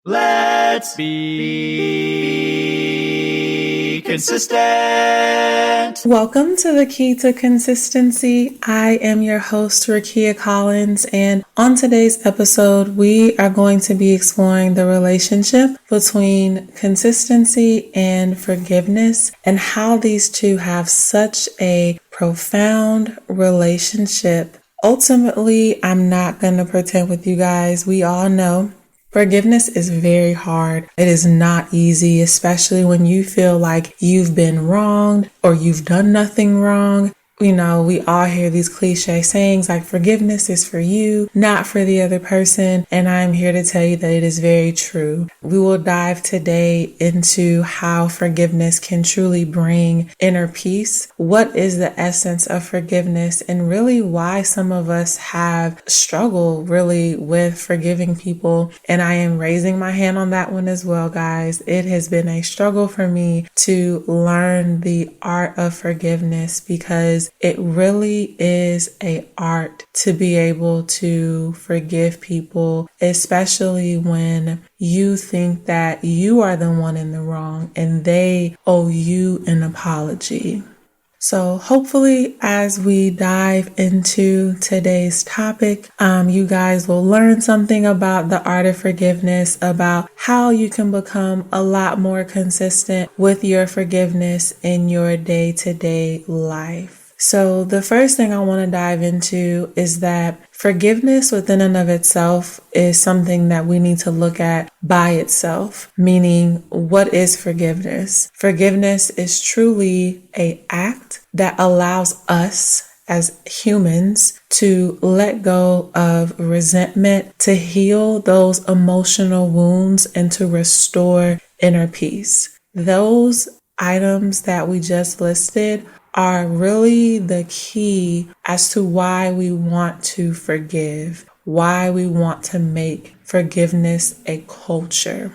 Let's be consistent. Welcome to the Key to Consistency. I am your host, Rakia Collins, and on today's episode, we are going to be exploring the relationship between consistency and forgiveness and how these two have such a profound relationship. Ultimately, I'm not going to pretend with you guys. We all know forgiveness is very hard. It is not easy, especially when you feel like you've been wronged or you've done nothing wrong. You know, we all hear these cliche sayings like forgiveness is for you, not for the other person. And I'm here to tell you that it is very true. We will dive today into how forgiveness can truly bring inner peace. What is the essence of forgiveness and really why some of us have struggled really with forgiving people. And I am raising my hand on that one as well, guys. It has been a struggle for me to learn the art of forgiveness because it really is an art to be able to forgive people, especially when you think that you are the one in the wrong and they owe you an apology. So hopefully as we dive into today's topic, you guys will learn something about the art of forgiveness, about how you can become a lot more consistent with your forgiveness in your day-to-day life. So the first thing I want to dive into is that forgiveness within and of itself is something that we need to look at by itself, meaning what is forgiveness? Forgiveness is truly an act that allows us as humans to let go of resentment, to heal those emotional wounds, and to restore inner peace. Those items that we just listed are really the key as to why we want to forgive, why we want to make forgiveness a culture.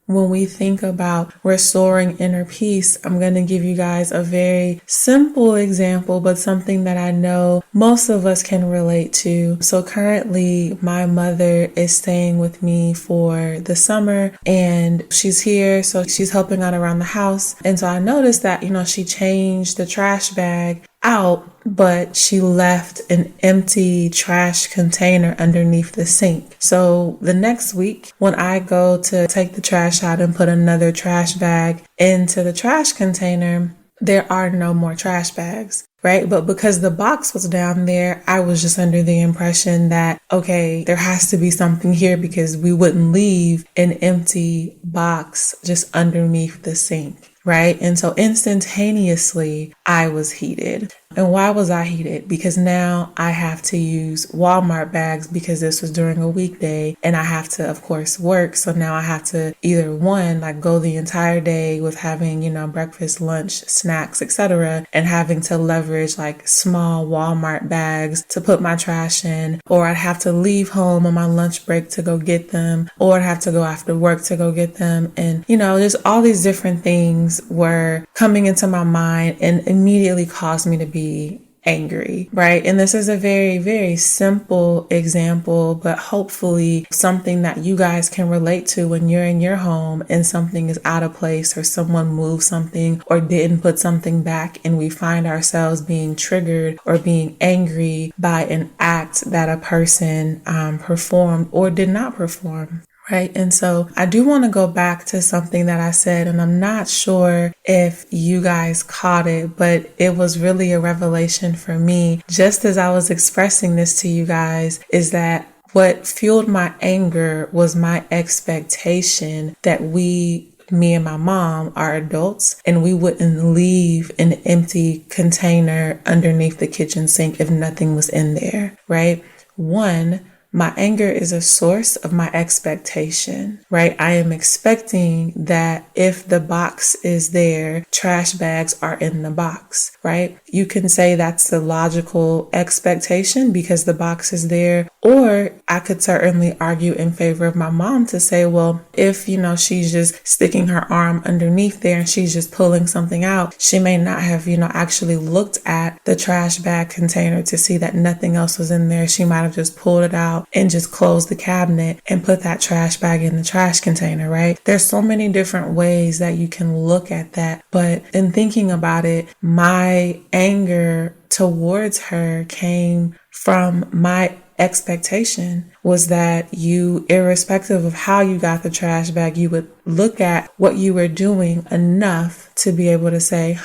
When we think about restoring inner peace, I'm going to give you guys a very simple example, but something that I know most of us can relate to. So currently, my mother is staying with me for the summer and she's here. So she's helping out around the house. And so I noticed that, she changed the trash bag out, but she left an empty trash container underneath the sink. So the next week when I go to take the trash out and put another trash bag into the trash container, there are no more trash bags, right? But because the box was down there, I was just under the impression that, okay, there has to be something here because we wouldn't leave an empty box just underneath the sink. Right? And so instantaneously, I was heated. And why was I heated? Because now I have to use Walmart bags because this was during a weekday and I have to, of course, work. So now I have to either go the entire day with having, breakfast, lunch, snacks, etc. and having to leverage small Walmart bags to put my trash in, or I'd have to leave home on my lunch break to go get them, or I'd have to go after work to go get them. And, just all these different things were coming into my mind and immediately caused me to be angry, right? And this is a very, very simple example, but hopefully something that you guys can relate to when you're in your home and something is out of place or someone moved something or didn't put something back and we find ourselves being triggered or being angry by an act that a person performed or did not perform. Right. And so I do want to go back to something that I said, and I'm not sure if you guys caught it, but it was really a revelation for me just as I was expressing this to you guys, is that what fueled my anger was my expectation that me and my mom are adults and we wouldn't leave an empty container underneath the kitchen sink if nothing was in there. Right. One, my anger is a source of my expectation, right? I am expecting that if the box is there, trash bags are in the box, right? You can say that's the logical expectation because the box is there, or I could certainly argue in favor of my mom to say, well, if, she's just sticking her arm underneath there and she's just pulling something out, she may not have, actually looked at the trash bag container to see that nothing else was in there. She might have just pulled it out out and just close the cabinet and put that trash bag in the trash container, right? There's so many different ways that you can look at that. But in thinking about it, my anger towards her came from my expectation was that you, irrespective of how you got the trash bag, you would look at what you were doing enough to be able to say,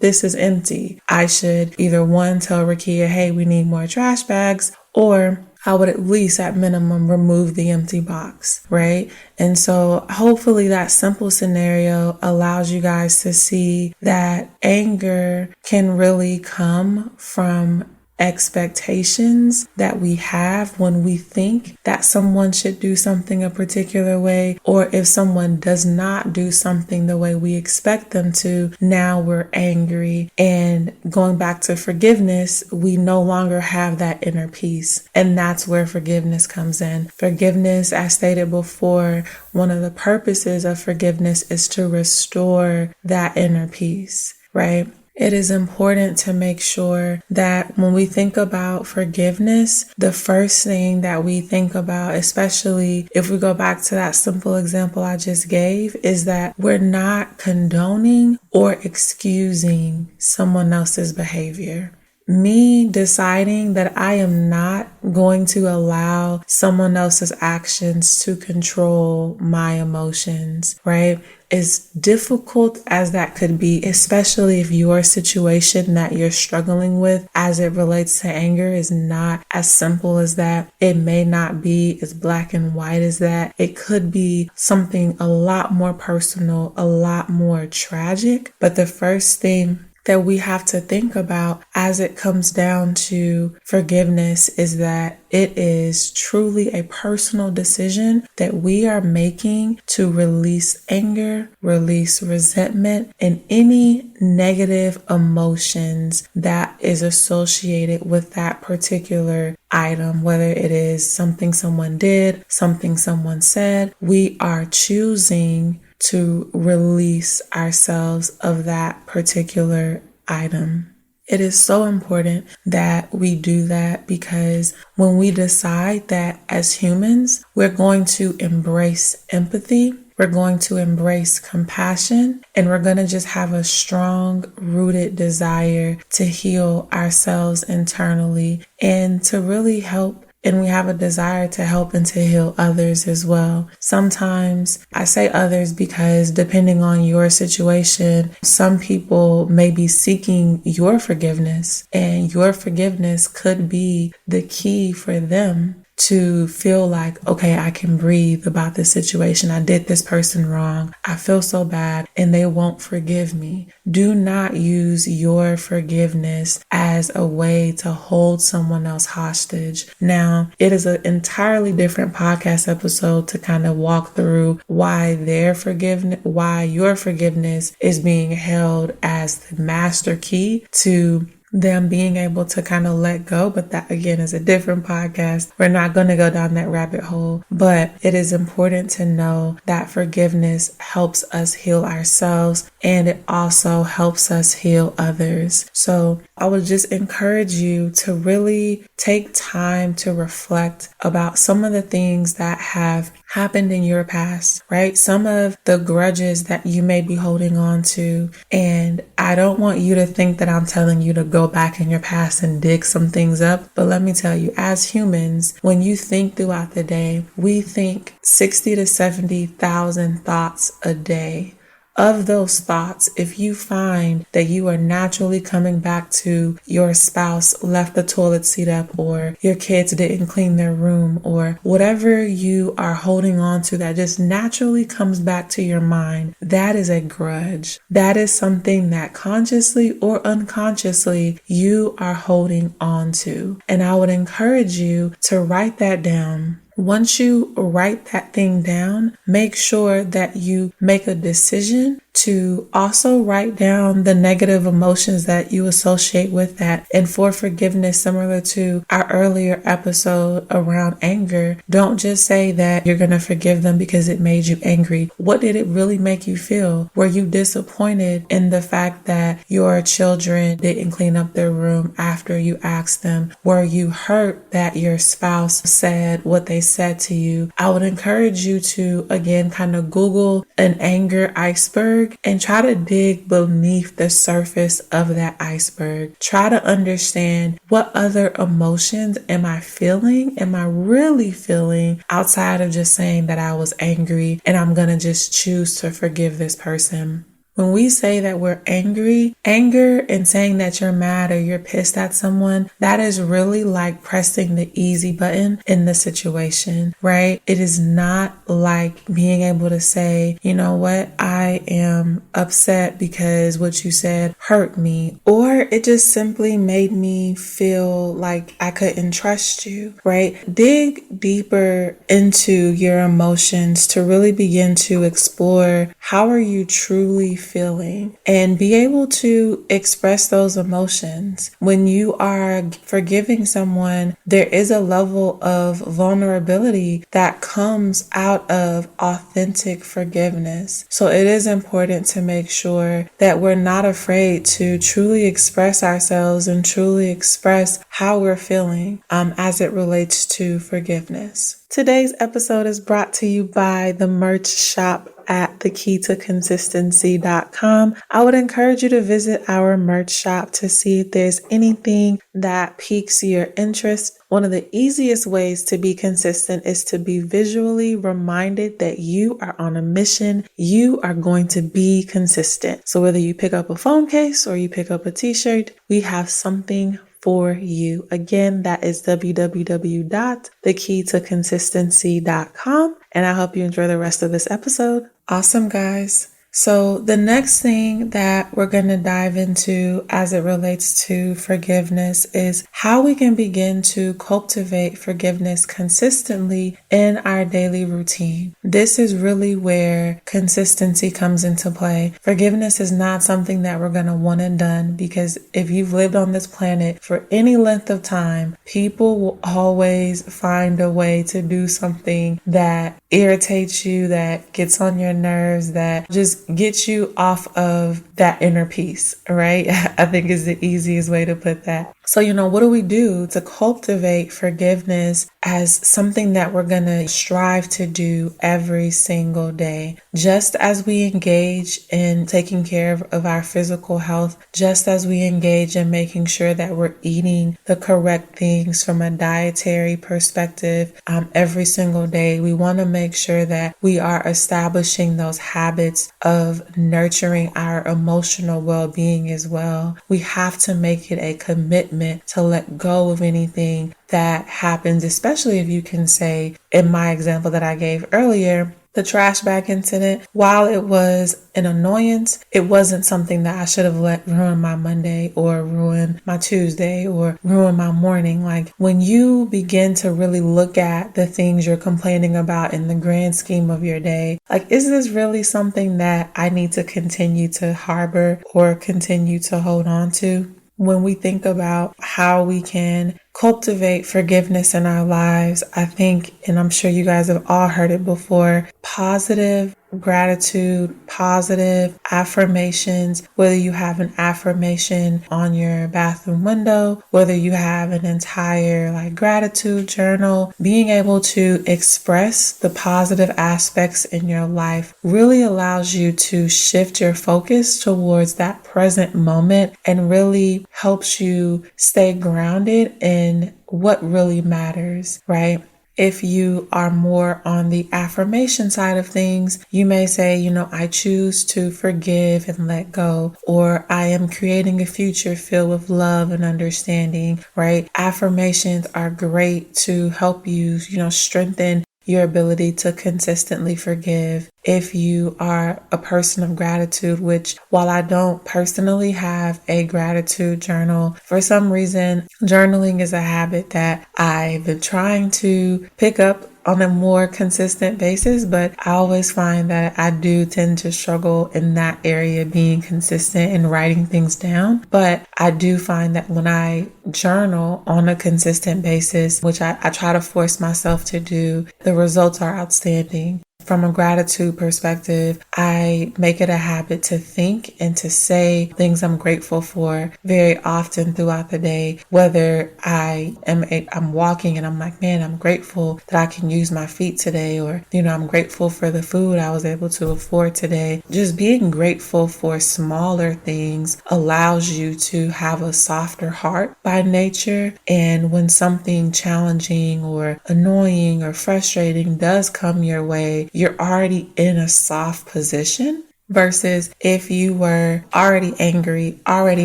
this is empty. I should either one, tell Rakia, hey, we need more trash bags, or I would at least at minimum remove the empty box, right? And so hopefully that simple scenario allows you guys to see that anger can really come from expectations that we have when we think that someone should do something a particular way, or if someone does not do something the way we expect them to, now we're angry. And going back to forgiveness, we no longer have that inner peace. And that's where forgiveness comes in. Forgiveness, as stated before, one of the purposes of forgiveness is to restore that inner peace, right? It is important to make sure that when we think about forgiveness, the first thing that we think about, especially if we go back to that simple example I just gave, is that we're not condoning or excusing someone else's behavior. Me deciding that I am not going to allow someone else's actions to control my emotions, right? As difficult as that could be, especially if your situation that you're struggling with as it relates to anger is not as simple as that. It may not be as black and white as that. It could be something a lot more personal, a lot more tragic. But the first thing that we have to think about as it comes down to forgiveness is that it is truly a personal decision that we are making to release anger, release resentment, and any negative emotions that is associated with that particular item, whether it is something someone did, something someone said. We are choosing to release ourselves of that particular item. It is so important that we do that because when we decide that as humans, we're going to embrace empathy, we're going to embrace compassion, and we're going to just have a strong rooted desire to heal ourselves internally and to really help. And we have a desire to help and to heal others as well. Sometimes I say others because depending on your situation, some people may be seeking your forgiveness, and your forgiveness could be the key for them to feel like, okay, I can breathe about this situation. I did this person wrong. I feel so bad and they won't forgive me. Do not use your forgiveness as a way to hold someone else hostage. Now, it is an entirely different podcast episode to kind of walk through why your forgiveness is being held as the master key to them being able to kind of let go. But that again is a different podcast. We're not going to go down that rabbit hole, but it is important to know that forgiveness helps us heal ourselves and it also helps us heal others. So I would just encourage you to really take time to reflect about some of the things that have happened in your past, right? Some of the grudges that you may be holding on to. And I don't want you to think that I'm telling you to go back in your past and dig some things up. But let me tell you, as humans, when you think throughout the day, we think 60 to 70,000 thoughts a day. Of those thoughts, if you find that you are naturally coming back to your spouse left the toilet seat up, or your kids didn't clean their room, or whatever you are holding on to that just naturally comes back to your mind, that is a grudge. That is something that consciously or unconsciously you are holding on to. And I would encourage you to write that down. Once you write that thing down, make sure that you make a decision to also write down the negative emotions that you associate with that. And for forgiveness, similar to our earlier episode around anger, don't just say that you're going to forgive them because it made you angry. What did it really make you feel? Were you disappointed in the fact that your children didn't clean up their room after you asked them? Were you hurt that your spouse said what they said to you? I would encourage you to, again, kind of Google an anger iceberg and try to dig beneath the surface of that iceberg. Try to understand, what other emotions am I feeling? Am I really feeling outside of just saying that I was angry and I'm going to just choose to forgive this person? When we say that we're angry, anger and saying that you're mad or you're pissed at someone, that is really like pressing the easy button in the situation, right? It is not like being able to say, you know what, I am upset because what you said hurt me, or it just simply made me feel like I couldn't trust you, right? Dig deeper into your emotions to really begin to explore, how are you truly feeling, and be able to express those emotions. When you are forgiving someone, there is a level of vulnerability that comes out of authentic forgiveness. So it is important to make sure that we're not afraid to truly express ourselves and truly express how we're feeling as it relates to forgiveness. Today's episode is brought to you by the merch shop at thekeytoconsistency.com. I would encourage you to visit our merch shop to see if there's anything that piques your interest. One of the easiest ways to be consistent is to be visually reminded that you are on a mission. You are going to be consistent. So whether you pick up a phone case or you pick up a t-shirt, we have something for you. Again, that is www.thekeytoconsistency.com. And I hope you enjoy the rest of this episode. Awesome, guys. So the next thing that we're going to dive into as it relates to forgiveness is how we can begin to cultivate forgiveness consistently in our daily routine. This is really where consistency comes into play. Forgiveness is not something that we're going to one and done, because if you've lived on this planet for any length of time, people will always find a way to do something that irritates you, that gets on your nerves, that just gets you off of that inner peace, right? I think is the easiest way to put that. So, what do we do to cultivate forgiveness as something that we're going to strive to do every single day? Just as we engage in taking care of our physical health, just as we engage in making sure that we're eating the correct things from a dietary perspective every single day, we want to make sure that we are establishing those habits of nurturing our emotional well-being as well. We have to make it a commitment to let go of anything that happens, especially if you can say, in my example that I gave earlier, the trash bag incident, while it was an annoyance, it wasn't something that I should have let ruin my Monday or ruin my Tuesday or ruin my morning. Like, when you begin to really look at the things you're complaining about in the grand scheme of your day, like, is this really something that I need to continue to harbor or continue to hold on to? When we think about how we can cultivate forgiveness in our lives, I think, and I'm sure you guys have all heard it before, positive gratitude, positive affirmations, whether you have an affirmation on your bathroom window, whether you have an entire gratitude journal, being able to express the positive aspects in your life really allows you to shift your focus towards that present moment and really helps you stay grounded in what really matters, right? If you are more on the affirmation side of things, you may say, I choose to forgive and let go, or I am creating a future filled with love and understanding, right? Affirmations are great to help you, strengthen your ability to consistently forgive. If you are a person of gratitude, which, while I don't personally have a gratitude journal, for some reason, journaling is a habit that I've been trying to pick up on a more consistent basis, but I always find that I do tend to struggle in that area, being consistent and writing things down. But I do find that when I journal on a consistent basis, which I try to force myself to do, the results are outstanding. From a gratitude perspective, I make it a habit to think and to say things I'm grateful for very often throughout the day. Whether I'm walking and I'm like, man, I'm grateful that I can use my feet today, or, I'm grateful for the food I was able to afford today. Just being grateful for smaller things allows you to have a softer heart by nature. And when something challenging or annoying or frustrating does come your way, you're already in a soft position, versus if you were already angry, already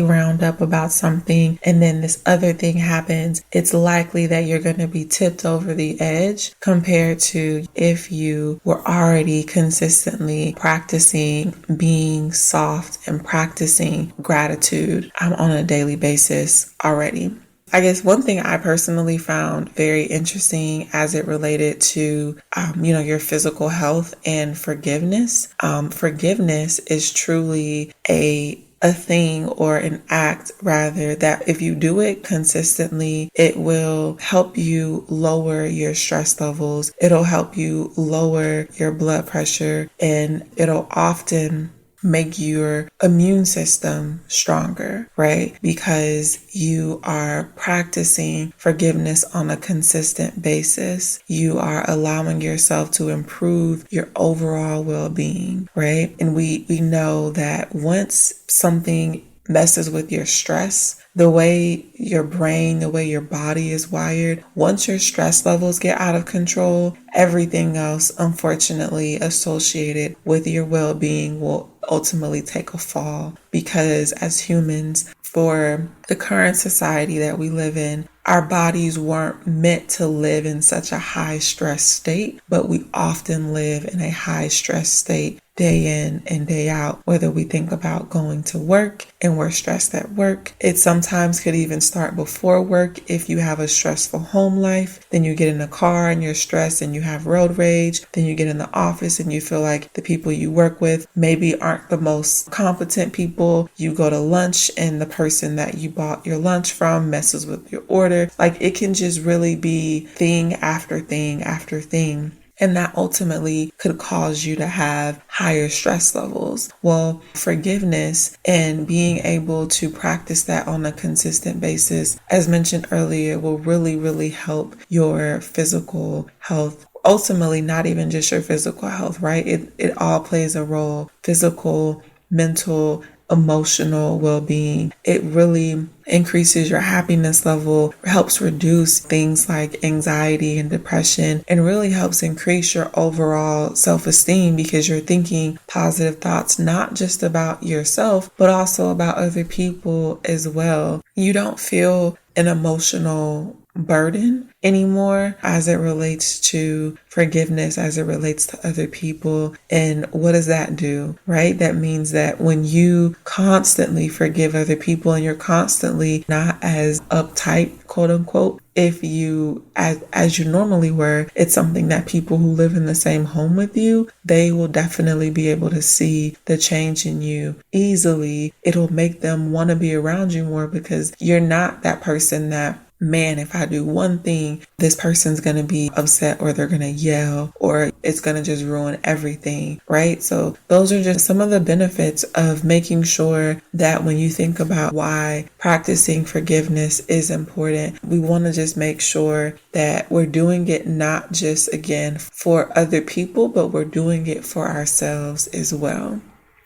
wound up about something, and then this other thing happens, it's likely that you're going to be tipped over the edge compared to if you were already consistently practicing being soft and practicing gratitude on a daily basis already. I guess one thing I personally found very interesting as it related to, your physical health and forgiveness. Forgiveness is truly a thing, or an act rather, that if you do it consistently, it will help you lower your stress levels. It'll help you lower your blood pressure, and it'll often make your immune system stronger, right? Because you are practicing forgiveness on a consistent basis. You are allowing yourself to improve your overall well-being, right? And we know that once something messes with your stress, the way your brain, the way your body is wired, once your stress levels get out of control, everything else, unfortunately, associated with your well-being will ultimately take a fall. Because as humans, for the current society that we live in, our bodies weren't meant to live in such a high stress state, but we often live in a high stress state day in and day out. Whether we think about going to work and we're stressed at work, it sometimes could even start before work. If you have a stressful home life, then you get in a car and you're stressed and you have road rage. Then you get in the office and you feel like the people you work with maybe aren't the most competent people. You go to lunch and the person that you bought your lunch from messes with your order. Like, it can just really be thing after thing after thing. And that ultimately could cause you to have higher stress levels. Well, forgiveness and being able to practice that on a consistent basis, as mentioned earlier, will really, really help your physical health. Ultimately, not even just your physical health, right? It all plays a role. Physical, mental, emotional well-being. It really increases your happiness level, helps reduce things like anxiety and depression, and really helps increase your overall self-esteem, because you're thinking positive thoughts, not just about yourself, but also about other people as well. You don't feel an emotional burden anymore as it relates to forgiveness, as it relates to other people. And what does that do, right? That means that when you constantly forgive other people and you're constantly not as uptight, quote unquote, if you, as you normally were, it's something that people who live in the same home with you, they will definitely be able to see the change in you easily. It'll make them want to be around you more, because you're not that person that, man, if I do one thing, this person's going to be upset, or they're going to yell, or it's going to just ruin everything, right? So those are just some of the benefits of making sure that when you think about why practicing forgiveness is important, we want to just make sure that we're doing it not just, again, for other people, but we're doing it for ourselves as well.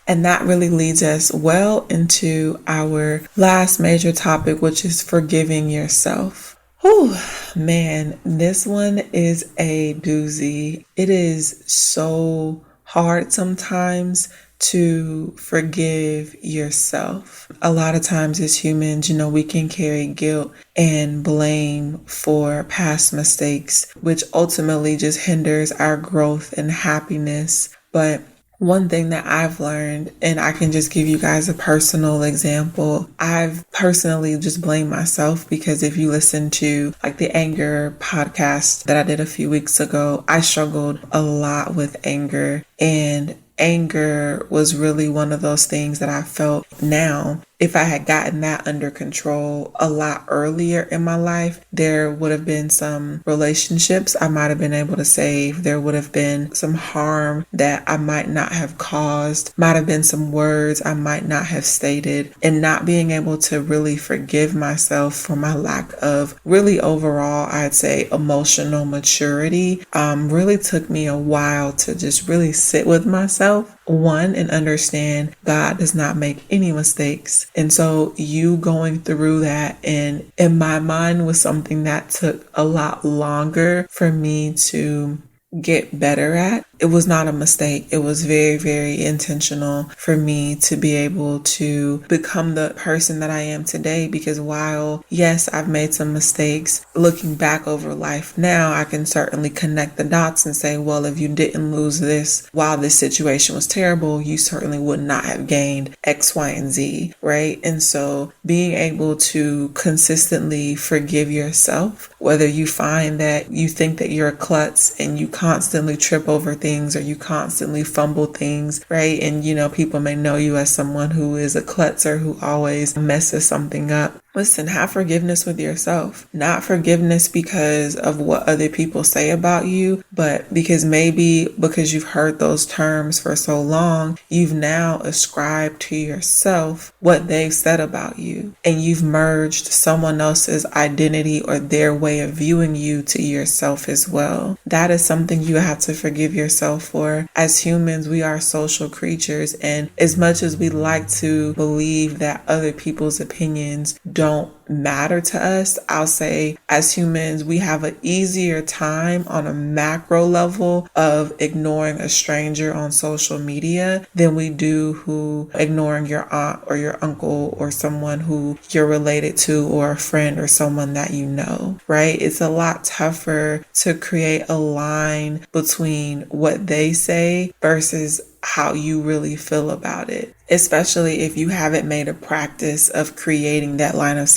And that really leads us well into our last major topic, which is forgiving yourself. Whew, man, this one is a doozy. It is so hard sometimes to forgive yourself. A lot of times as humans, we can carry guilt and blame for past mistakes, which ultimately just hinders our growth and happiness. But One thing that I've learned, and I can just give you guys a personal example, I've personally just blamed myself because if you listen to like the anger podcast that I did a few weeks ago, I struggled a lot with anger, and anger was really one of those things that I felt now. If I had gotten that under control a lot earlier in my life, there would have been some relationships I might have been able to save. There would have been some harm that I might not have caused, might have been some words I might not have stated, and not being able to really forgive myself for my lack of really overall, I'd say, emotional maturity, really took me a while to just really sit with myself. One, and understand God does not make any mistakes. And so you going through that, and in my mind, was something that took a lot longer for me to get better at. It was not a mistake. It was very, very intentional for me to be able to become the person that I am today, because while, yes, I've made some mistakes, looking back over life now, I can certainly connect the dots and say, well, if you didn't lose this while this situation was terrible, you certainly would not have gained X, Y, and Z, right? And so being able to consistently forgive yourself, whether you find that you think that you're a klutz and you constantly trip over things or you constantly fumble things, right? And people may know you as someone who is a klutzer who always messes something up. Listen, have forgiveness with yourself. Not forgiveness because of what other people say about you, but because you've heard those terms for so long, you've now ascribed to yourself what they've said about you. And you've merged someone else's identity or their way of viewing you to yourself as well. That is something you have to forgive yourself for. As humans, we are social creatures. And as much as we like to believe that other people's opinions don't matter to us, I'll say as humans, we have an easier time on a macro level of ignoring a stranger on social media than we do ignoring your aunt or your uncle or someone who you're related to, or a friend or someone that you know, right? It's a lot tougher to create a line between what they say versus how you really feel about it, especially if you haven't made a practice of creating that line of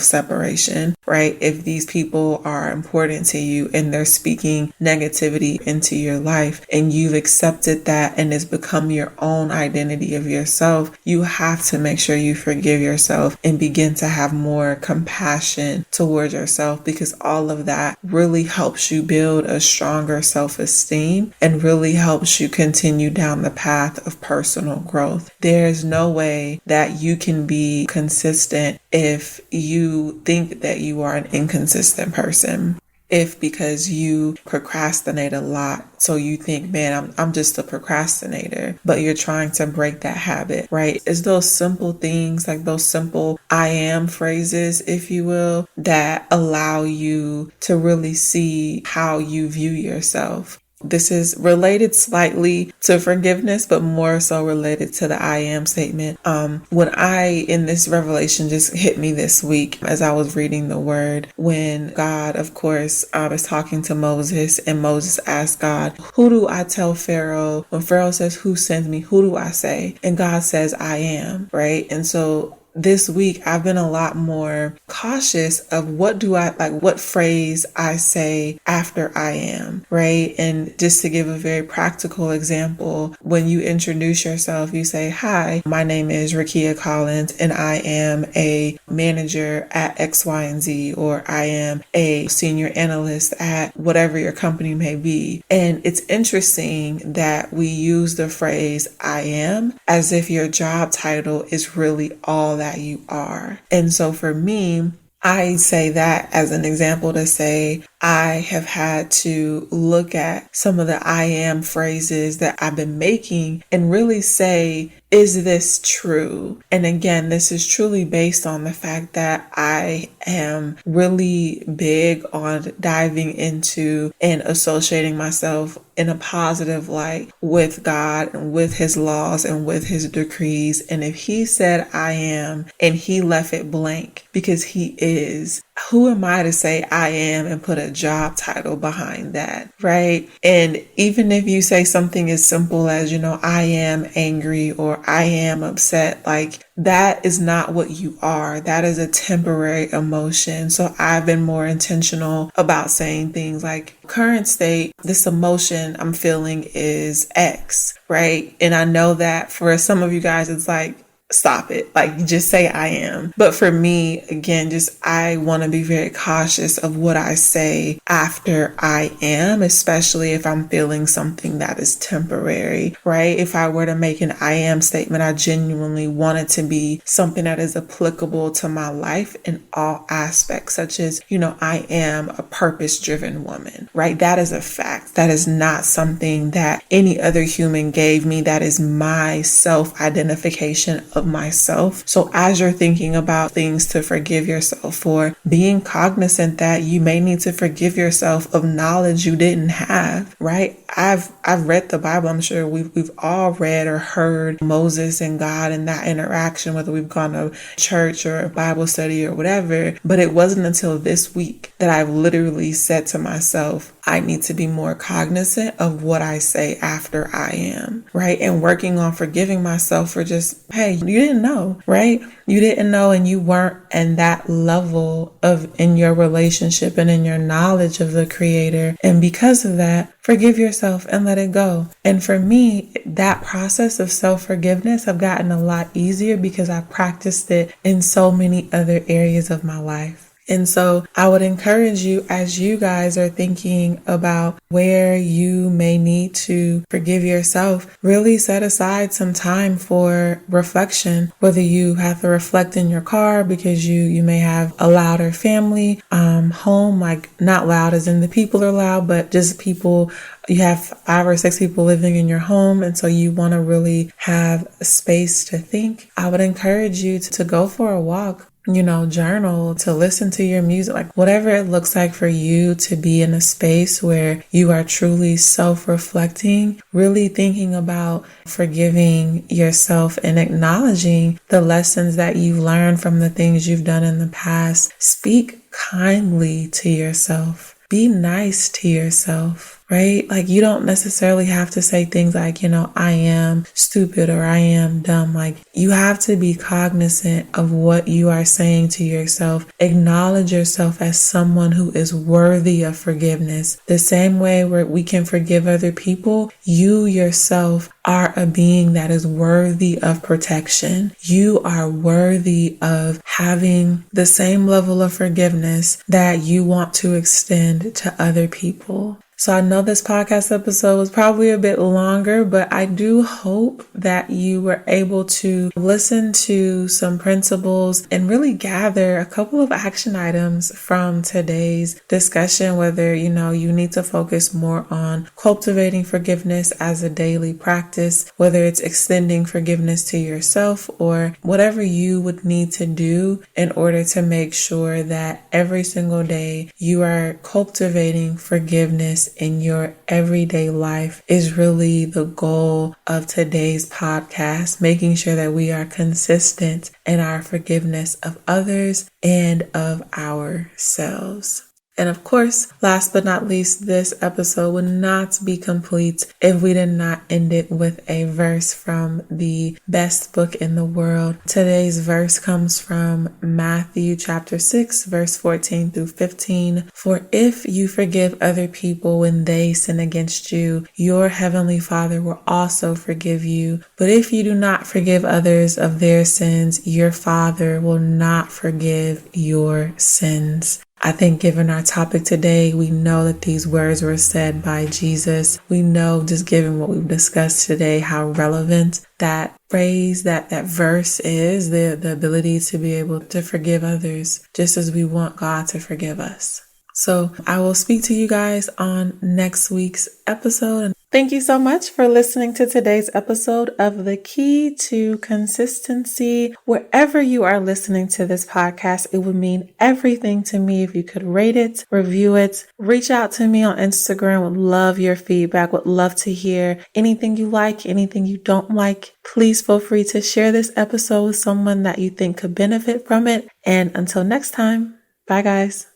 separation, right? If these people are important to you and they're speaking negativity into your life and you've accepted that and it's become your own identity of yourself, you have to make sure you forgive yourself and begin to have more compassion towards yourself, because all of that really helps you build a stronger self-esteem and really helps you continue down the path of personal growth. There's no way that you can be consistent if you think that you are an inconsistent person. If because you procrastinate a lot, so you think, man, I'm just a procrastinator, but you're trying to break that habit, right? It's those simple things, like those simple I am phrases, if you will, that allow you to really see how you view yourself. This is related slightly to forgiveness, but more so related to the I am statement. In this revelation just hit me this week as I was reading the word, when God, of course, is talking to Moses, and Moses asked God, who do I tell Pharaoh? When Pharaoh says, who sends me? Who do I say? And God says, I am, right? And so this week, I've been a lot more cautious of what phrase I say after I am, right? And just to give a very practical example, when you introduce yourself, you say, hi, my name is Rakia Collins, and I am a manager at X, Y, and Z, or I am a senior analyst at whatever your company may be. And it's interesting that we use the phrase I am as if your job title is really all that you are. And so for me, I say that as an example to say, I have had to look at some of the I am phrases that I've been making and really say, is this true? And again, this is truly based on the fact that I am really big on diving into and associating myself in a positive light with God and with his laws and with his decrees. And if he said I am and he left it blank because he is, who am I to say I am and put a job title behind that, right? And even if you say something as simple as, I am angry or I am upset, like that is not what you are. That is a temporary emotion. So I've been more intentional about saying things like, current state, this emotion I'm feeling is X, right? And I know that for some of you guys, it's like, stop it. Like, just say I am. But for me, again, I want to be very cautious of what I say after I am, especially if I'm feeling something that is temporary, right? If I were to make an I am statement, I genuinely want it to be something that is applicable to my life in all aspects, such as, I am a purpose-driven woman, right? That is a fact. That is not something that any other human gave me. That is my self-identification of myself. So as you're thinking about things to forgive yourself for, being cognizant that you may need to forgive yourself of knowledge you didn't have, right? I've read the Bible. I'm sure we've all read or heard Moses and God and that interaction, whether we've gone to church or a Bible study or whatever. But it wasn't until this week that I've literally said to myself, I need to be more cognizant of what I say after I am, right? And working on forgiving myself for just, hey, you didn't know, right? You didn't know, and you weren't in that level in your relationship and in your knowledge of the Creator. And because of that, forgive yourself and let it go. And for me, that process of self-forgiveness have gotten a lot easier because I practiced it in so many other areas of my life. And so I would encourage you, as you guys are thinking about where you may need to forgive yourself, really set aside some time for reflection, whether you have to reflect in your car because you may have a louder family home, like not loud as in the people are loud, but just people. You have 5 or 6 people living in your home, and so you want to really have a space to think. I would encourage you to go for a walk, journal, to listen to your music, like whatever it looks like for you to be in a space where you are truly self-reflecting, really thinking about forgiving yourself and acknowledging the lessons that you've learned from the things you've done in the past. Speak kindly to yourself. Be nice to yourself, right? Like you don't necessarily have to say things like, I am stupid or I am dumb. Like you have to be cognizant of what you are saying to yourself. Acknowledge yourself as someone who is worthy of forgiveness. The same way where we can forgive other people, you yourself are a being that is worthy of protection. You are worthy of having the same level of forgiveness that you want to extend to other people. So I know this podcast episode was probably a bit longer, but I do hope that you were able to listen to some principles and really gather a couple of action items from today's discussion, whether, you need to focus more on cultivating forgiveness as a daily practice, whether it's extending forgiveness to yourself or whatever you would need to do in order to make sure that every single day you are cultivating forgiveness in your everyday life is really the goal of today's podcast, making sure that we are consistent in our forgiveness of others and of ourselves. And of course, last but not least, this episode would not be complete if we did not end it with a verse from the best book in the world. Today's verse comes from Matthew chapter 6, verse 14 through 15. For if you forgive other people when they sin against you, your heavenly Father will also forgive you. But if you do not forgive others of their sins, your Father will not forgive your sins. I think given our topic today, we know that these words were said by Jesus. We know, just given what we've discussed today, how relevant that phrase, that verse is, the ability to be able to forgive others, just as we want God to forgive us. So I will speak to you guys on next week's episode. Thank you so much for listening to today's episode of The Key to Consistency. Wherever you are listening to this podcast, it would mean everything to me if you could rate it, review it, reach out to me on Instagram. Would love your feedback, would love to hear anything you like, anything you don't like. Please feel free to share this episode with someone that you think could benefit from it. And until next time. Bye, guys.